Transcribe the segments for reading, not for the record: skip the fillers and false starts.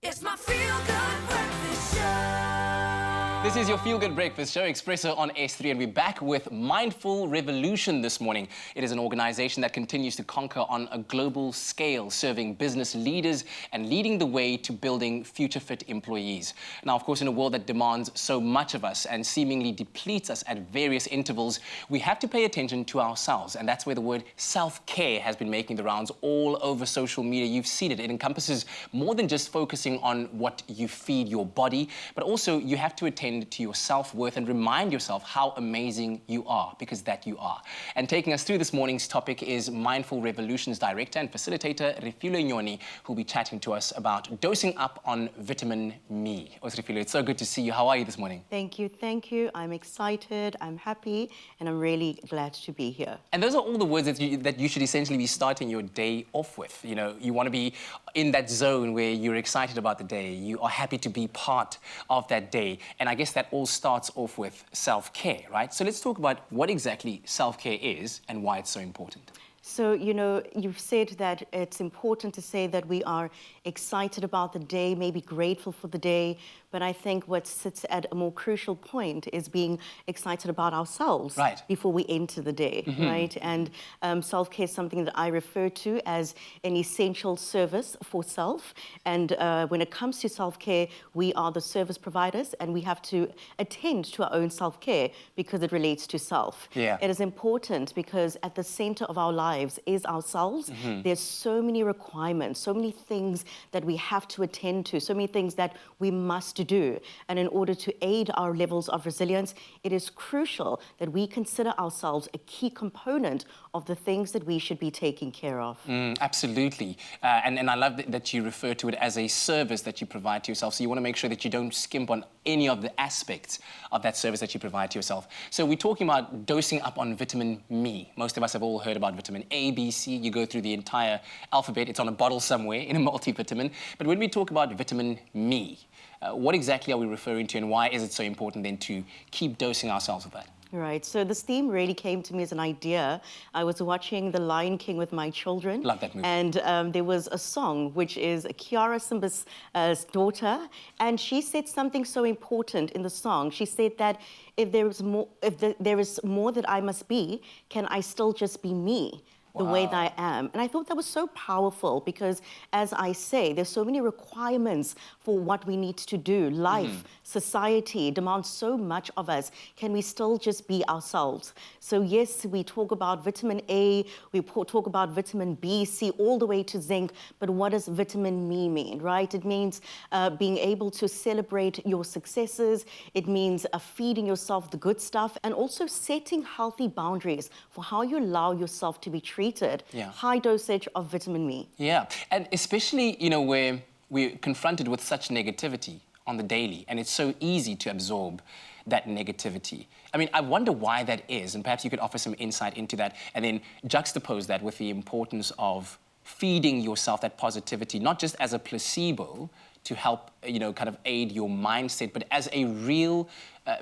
It's my feel-good breakfast show. This is your feel-good breakfast show, Expresso on S3, and we're back with Mindful Revolution this morning. It is an organization that continues to conquer on a global scale, serving business leaders and leading the way to building future-fit employees. Now, of course, in a world that demands so much of us and seemingly depletes us at various intervals, we have to pay attention to ourselves, and that's where the word self-care has been making the rounds all over social media. You've seen it. It encompasses more than just focusing on what you feed your body, but also you have to attend to your self-worth and remind yourself how amazing you are, because that you are. And taking us through this morning's topic is Mindful Revolution's director and facilitator, Refilwe Nyoni, who'll be chatting to us about dosing up on vitamin Me. Refilwe, it's so good to see you. How are you this morning? Thank you, thank you. I'm excited, I'm happy, and I'm really glad to be here. And those are all the words that you should essentially be starting your day off with. You know, you want to be in that zone where you're excited about the day, you are happy to be part of that day. And I guess that all starts off with self-care, right? So let's talk about what exactly self-care is and why it's so important. So, you know, you've said that it's important to say that we are excited about the day, maybe grateful for the day, but I think what sits at a more crucial point is being excited about ourselves before we enter the day, right? And self-care is something that I refer to as an essential service for self. And when it comes to self-care, we are the service providers and we have to attend to our own self-care because it relates to self. Yeah. It is important because at the center of our lives is ourselves. There's so many requirements, so many things that we have to attend to, so many things that we must do. And in order to aid our levels of resilience, it is crucial that we consider ourselves a key component of the things that we should be taking care of. Absolutely. And I love that you refer to it as a service that you provide to yourself. So you want to make sure that you don't skimp on any of the aspects of that service that you provide to yourself. So we're talking about dosing up on vitamin Me. Most of us have all heard about vitamin A, B, C. You go through the entire alphabet. It's on a bottle somewhere in a multivitamin. But when we talk about vitamin Me, what exactly are we referring to, and why is it so important then to keep dosing ourselves with that? Right, so this theme really came to me as an idea. I was watching The Lion King with my children. Love that movie. And there was a song, which is Kiara Simba's daughter, and she said something so important in the song. She said that if there is more that I must be, can I still just be me? The way that I am. And I thought that was so powerful because, as I say, there's so many requirements for what we need to do. Life, society demands so much of us. Can we still just be ourselves? So yes, we talk about vitamin A, we talk about vitamin B, C, all the way to zinc, but what does vitamin Me mean, right? It means being able to celebrate your successes. It means feeding yourself the good stuff and also setting healthy boundaries for how you allow yourself to be treated. High dosage of vitamin Me. Yeah, and especially, you know, where we're confronted with such negativity on the daily, and it's so easy to absorb that negativity. I mean, I wonder why that is, and perhaps you could offer some insight into that, and then juxtapose that with the importance of feeding yourself that positivity, not just as a placebo to help, you know, kind of aid your mindset, but as a real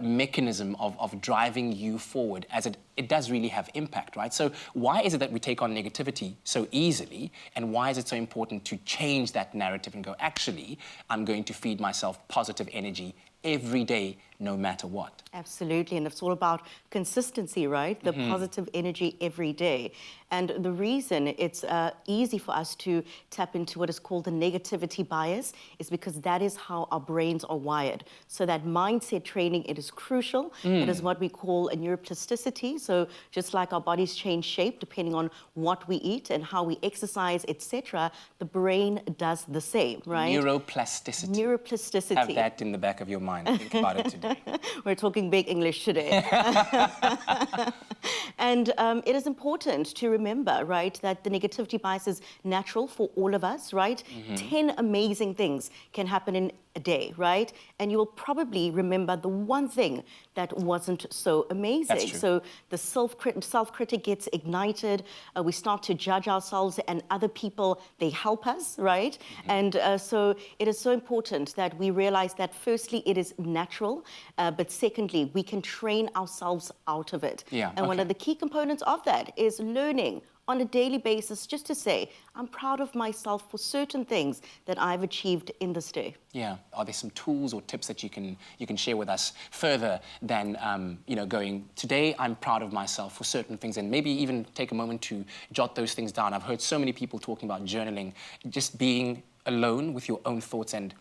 mechanism of driving you forward, as it does really have impact, right? So why is it that we take on negativity so easily, and why is it so important to change that narrative and go, actually, I'm going to feed myself positive energy every day, no matter what? Absolutely, and it's all about consistency, right? The positive energy every day. And the reason it's easy for us to tap into what is called the negativity bias is because that is how our brains are wired. So that mindset training, it is crucial. It is what we call a neuroplasticity. So just like our bodies change shape depending on what we eat and how we exercise, etc., the brain does the same, right? Neuroplasticity. Neuroplasticity. Have that in the back of your mind. Think about it today. We're talking big English today. And it is important to remember, right, that the negativity bias is natural for all of us, right? 10 amazing things can happen in a day, right? And you will probably remember the one thing that wasn't so amazing. That's true. So the self-critic gets ignited. We start to judge ourselves and other people. They help us, right? And so it is so important that we realize that firstly, it is natural, but secondly, we can train ourselves out of it. Yeah, and one of the key components of that is learning on a daily basis just to say, I'm proud of myself for certain things that I've achieved in this day. Yeah. Are there some tools or tips that you can share with us further than going, today I'm proud of myself for certain things, and maybe even take a moment to jot those things down? I've heard so many people talking about journaling, just being alone with your own thoughts and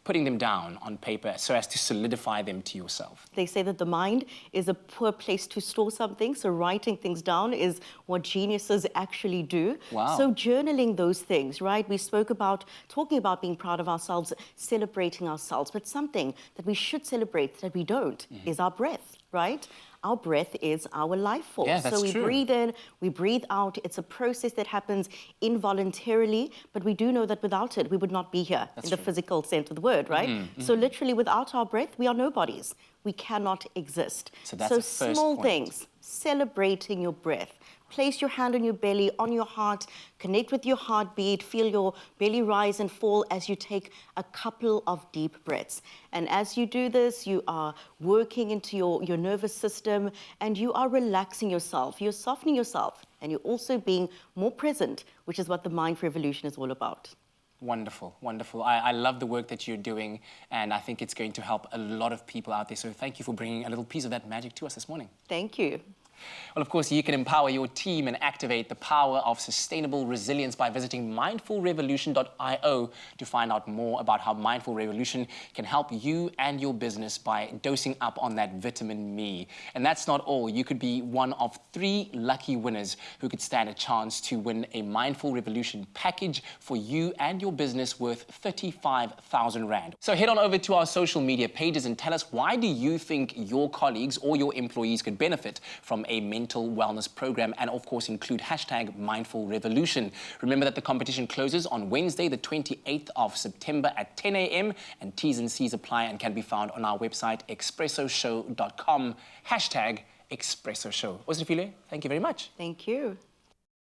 putting them down on paper so as to solidify them to yourself. They say that the mind is a poor place to store something, so writing things down is what geniuses actually do. Wow. So journaling those things, right? We spoke about talking about being proud of ourselves, celebrating ourselves, but something that we should celebrate that we don't is our breath, right? Our breath is our life force. Yeah, that's so we true. breathe in, we breathe out. It's a process that happens involuntarily, but we do know that without it, we would not be here in the physical sense of the word, right? So literally, without our breath, we are nobodies. We cannot exist. So that's the first small point. things, celebrating your breath. Place your hand on your belly, on your heart, connect with your heartbeat, feel your belly rise and fall as you take a couple of deep breaths. And as you do this, you are working into your nervous system and you are relaxing yourself, you're softening yourself, and you're also being more present, which is what the Mind Revolution is all about. Wonderful, wonderful. I love the work that you're doing, and I think it's going to help a lot of people out there. So thank you for bringing a little piece of that magic to us this morning. Thank you. Well, of course, you can empower your team and activate the power of sustainable resilience by visiting mindfulrevolution.io to find out more about how Mindful Revolution can help you and your business by dosing up on that vitamin Me. And that's not all. You could be one of 3 lucky winners who could stand a chance to win a Mindful Revolution package for you and your business worth 35,000 Rand. So head on over to our social media pages and tell us, why do you think your colleagues or your employees could benefit from a mental wellness program, and of course include hashtag Mindful Revolution. Remember that the competition closes on Wednesday, the 28th of September at 10 a.m. and T's and C's apply and can be found on our website, expressoshow.com, hashtag Expresso Show. Osifile, thank you very much. Thank you.